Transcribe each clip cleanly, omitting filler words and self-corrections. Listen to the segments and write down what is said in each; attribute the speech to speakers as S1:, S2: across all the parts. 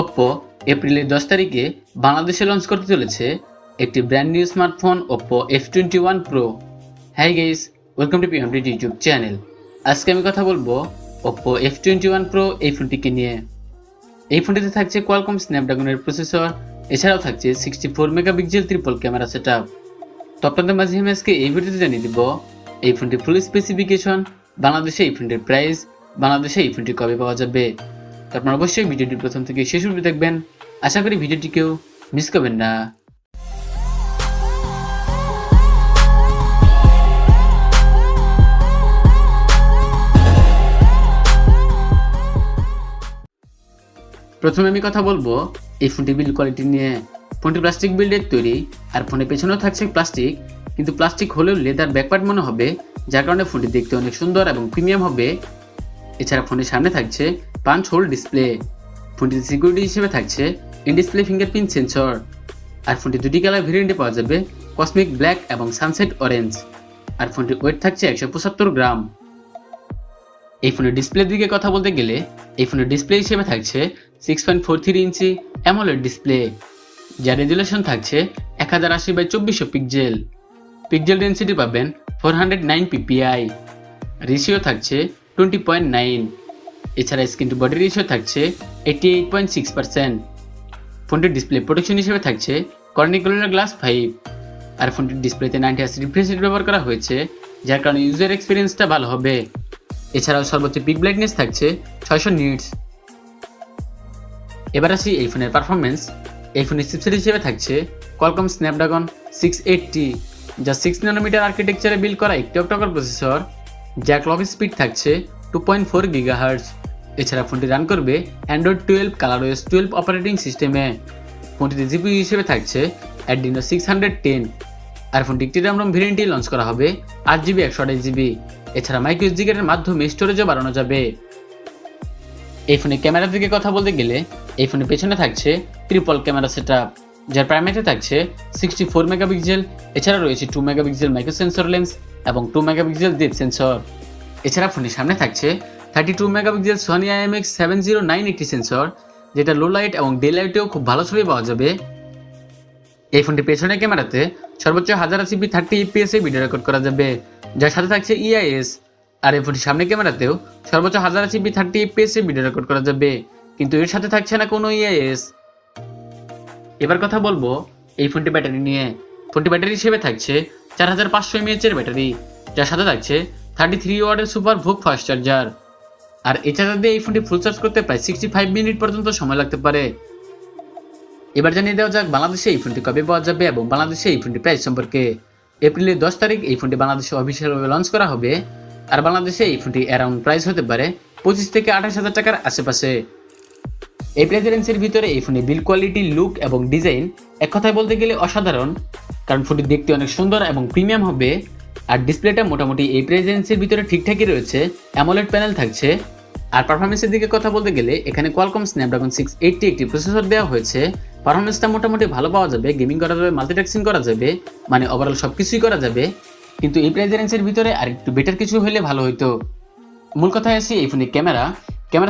S1: Oppo এপ্রিলের 10 তারিখে বাংলাদেশে লঞ্চ করতে চলেছে একটি brand new smartphone Oppo F21 Pro। Hi guys, welcome to PMD YouTube channel. আজকে আমি কথা বলবো Oppo F21 Pro এই ফোনটিকে নিয়ে। এই ফোনটিতে থাকছে কোয়ালকম স্ন্যাপড্রাগনের প্রসেসর, এছাড়াও থাকছে 64 মেগাপিক্সেল ট্রিপল ক্যামেরা সেটআপ। তো আপনাদের মাঝে আমি আজকে এই ভিডিওতে জানিয়ে দিব এই ফোনটির ফুল স্পেসিফিকেশন, বাংলাদেশে এই ফোনটির প্রাইস, বাংলাদেশে এই ফোনটি কবে পাওয়া যাবে। তো আপনারা অবশ্যই ভিডিওটি প্রথম থেকে শেষ অবধি দেখবেন, আশা করি ভিডিওটিকেও মিস করবেন না। প্রথমে আমি কথা বলবো এই ফোনটি বিল্ড কোয়ালিটি নিয়ে। ফোনটি প্লাস্টিক বিল্ডের তৈরি, আর ফোনের পেছনেও থাকছে প্লাস্টিক, কিন্তু প্লাস্টিক হলেও লেদার ব্যাকপার্ট মনে হবে, যার কারণে ফোনটি দেখতে অনেক সুন্দর এবং প্রিমিয়াম হবে। এছাড়া ফোনের সামনে থাকছে পাঞ্চ হোল ডিসপ্লে। ফোনটিতে সিকিউরিটি হিসেবে থাকছে ইন ডিসপ্লে ফিঙ্গারপ্রিন্ট সেন্সর। আর ফোনটি দুটি কালার ভেরিয়েন্টে পাওয়া যাবে, কসমিক ব্ল্যাক এবং সানসেট অরেঞ্জ। আর ফোনটির ওয়েট থাকছে 175 গ্রাম। এই ফোনের ডিসপ্লের দিকে কথা বলতে গেলে এই ফোনের ডিসপ্লে হিসেবে থাকছে 6.43 ইঞ্চি অ্যামোলেড ডিসপ্লে, যার রেজুলেশন থাকছে 1080x2400 পিক্সেল। পিক্সেল ডেন্সিটি পাবেন 409 ppi। রেশিও থাকছে 20.9। এছাড়া স্ক্রিন টু বডি রেশিও থাকছে 88.6%। ফোনটির ডিসপ্লে প্রোটেকশন হিসেবে থাকছে কর্নিং গোরিল্লা গ্লাস 5। আর ফোনটির ডিসপ্লেতে 90Hz রিফ্রেশ রেট ব্যবহার করা হয়েছে, যার কারণে ইউজার এক্সপিরিয়েন্সটা ভালো হবে। এছাড়াও সর্বোচ্চ পিক ব্রাইটনেস থাকছে 600 নিটস। এবার আসি এই ফোনের পারফরমেন্স। এই ফোনের চিপসেট হিসেবে থাকছে কোয়ালকম স্ন্যাপড্রাগন 680, যা 6 ন্যানোমিটার আর্কিটেকচারে বিল্ড করা একটি অক্টাকোর প্রসেসর, যার ক্লক স্পিড থাকছে 2.4 GHz। এছাড়া ফোনটি রান করবে অ্যান্ড্রয়েড 12 ColorOS 12 অপারেটিং সিস্টেমে। ফোনটিতে জিপিইউ হিসেবে থাকছে Adreno 610। আর ফোনটি একটি র্যাম ভেরিয়েন্টে লঞ্চ করা হবে 8GB 128GB। এছাড়া মাইক্রো এসডি কার্ডের মাধ্যমে স্টোরেজও বাড়ানো যাবে। এই ফোনের ক্যামেরার দিকে কথা বলতে গেলে এই ফোনের পেছনে থাকছে ট্রিপল ক্যামেরা সেটআপ, যার প্রাইমারিতে থাকছে 64 মেগাপিক্সেল। এছাড়া রয়েছে 2 মেগাপিক্সেল মাইক্রো সেন্সর লেন্স এবং 2 মেগাপিক্সেল ডেপথ সেন্সর। এছাড়া ফোনের সামনে থাকছে 32 মেগাপিক্সেল Sony IMX7009 একটি সেন্সর, যেটা লো লাইট এবং ডে লাইটেও খুব ভালো ছবি পাওয়া যাবে। এই ফোনটির পেছনের ক্যামেরাতে সর্বোচ্চ 1080p 30 fps এ ভিডিও রেকর্ড করা যাবে, যার সাথে থাকছে EIS। আর এই ফোনটির সামনের ক্যামেরাতেও সর্বোচ্চ 1080p 30 fps এ ভিডিও রেকর্ড করা যাবে, কিন্তু এর সাথে থাকছে না কোনো EIS। এবার কথা বলবো এই ফোনটি ব্যাটারি নিয়ে। ফোনটি ব্যাটারি হিসেবে থাকছে 4500 mAh এর ব্যাটারি, যার সাথে থাকছে 33 ওয়াটের সুপার ভোগ ফাস্ট চার্জার। আর এই চার্জার দিয়ে এই ফোনটি ফুল চার্জ করতে প্রায় 65 মিনিট পর্যন্ত সময় লাগতে পারে। এবার জানিয়ে দেওয়া যাক বাংলাদেশে এই ফোনটি কবে পাওয়া যাবে এবং বাংলাদেশে এই ফোনটি প্রাইস সম্পর্কে। এপ্রিলের 10 তারিখ এই ফোনটি বাংলাদেশে অফিসিয়ালভাবে লঞ্চ করা হবে, আর বাংলাদেশে এই ফোনটি অ্যারাউন্ড প্রাইস হতে পারে 25 থেকে 28 হাজার টাকার আশেপাশে। এই প্রাইস রেঞ্জের ভিতরে এই ফোনের বিল্ড কোয়ালিটি, লুক এবং ডিজাইন এক কথায় বলতে গেলে অসাধারণ, কারণ ফোনটি দেখতে অনেক সুন্দর এবং প্রিমিয়াম হবে। আর ডিসপ্লেটা মোটামুটি এই প্রাইস রেঞ্জের ভিতরে ঠিকঠাকই রয়েছে, অ্যামোলেড প্যানেল থাকছে। আর পারফরমেন্সের দিকে কথা বলতে গেলে এখানে কোয়ালকম স্ন্যাপড্রাগন 680 একটি প্রসেসর দেওয়া হয়েছে। পারফরমেন্সটা মোটামুটি ভালো পাওয়া যাবে, গেমিং করা যাবে, মাল্টিটাস্কিং করা যাবে, মানে ওভারঅল সবকিছুই করা যাবে। কিন্তু এই প্রাইস রেঞ্জের ভিতরে আর একটু বেটার কিছু হলে ভালো হতো। মূল কথায় আসি এই ফোনের ক্যামেরা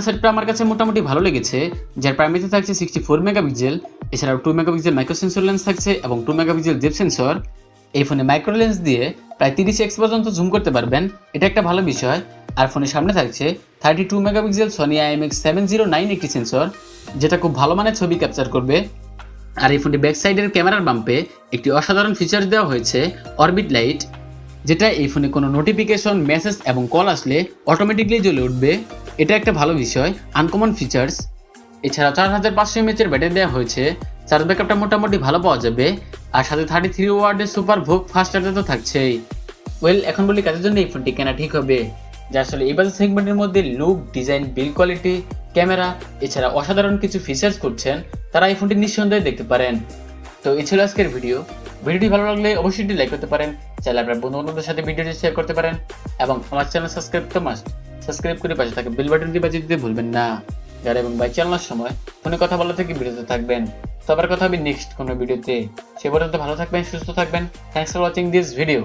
S1: সেটটা আমার কাছে মোটামুটি ভালো লেগেছে, যার প্রাইমারিতে থাকছে 64 মেগাপিক্সেল। এছাড়াও 2 মেগাপিক্সেল মাইক্রো সেন্সর লেন্স থাকছে এবং 2 মেগাপিক্সেল ডেপথ সেন্সর। এই ফোনে মাইক্রো লেন্স দিয়ে প্রায় 30x পর্যন্ত জুম করতে পারবেন, এটা একটা ভালো বিষয়। আর ফোনের সামনে থাকছে 32 মেগাপিক্সেল Sony IMX7009 একটি সেন্সর, যেটা খুব ভালো মানের ছবি ক্যাপচার করবে। আর এই ফোনটি ব্যাক সাইডের ক্যামেরার বাম্পে একটি অসাধারণ ফিচার দেওয়া হয়েছে, অরবিট লাইট, যেটা এই ফোনে কোনো নোটিফিকেশন, মেসেজ এবং কল আসলে অটোমেটিকলি জ্বলে উঠবে। এটা একটা ভালো বিষয়, আনকমন ফিচার্স। এছাড়া 4500 mAh এর ব্যাটারি দেওয়া হয়েছে, চার্জ ব্যাকআপটা মোটামুটি ভালো পাওয়া যাবে। আর সাথে 33 ওয়াটের সুপার ভোগ ফাস্ট চার্জার তো থাকছেই। এখন বলি কাজের জন্য এই ফোনটি কেনা ঠিক হবে, যা আসলে এই বাজেট সেগমেন্টের মধ্যে look, design, build quality, camera এছাড়া অসাধারণ কিছু ফিচার্স করছেন, তারা এই ফোনটি নিঃসন্দেহে দেখতে পারেন। তো এই ছিল আজকের ভিডিওটি ভালো লাগলে অবশ্যই লাইক করতে পারেন, চাইলে আপনার বন্ধুবান্ধবদের সাথে ভিডিওটি শেয়ার করতে পারেন, এবং আমার চ্যানেল সাবস্ক্রাইব করে পাশে থাকা বেল বাটনটি বাজিয়ে দিতে ভুলবেন না। যারা এবং বাই চালানোর সময় ফোনে কথা বলা থেকে বিরত থাকবেন। তো আবার কথা হবে নেক্সট কোনো ভিডিওতে। সে পর্যন্ত ভালো থাকবেন, সুস্থ থাকবেন। Thanks for watching this video.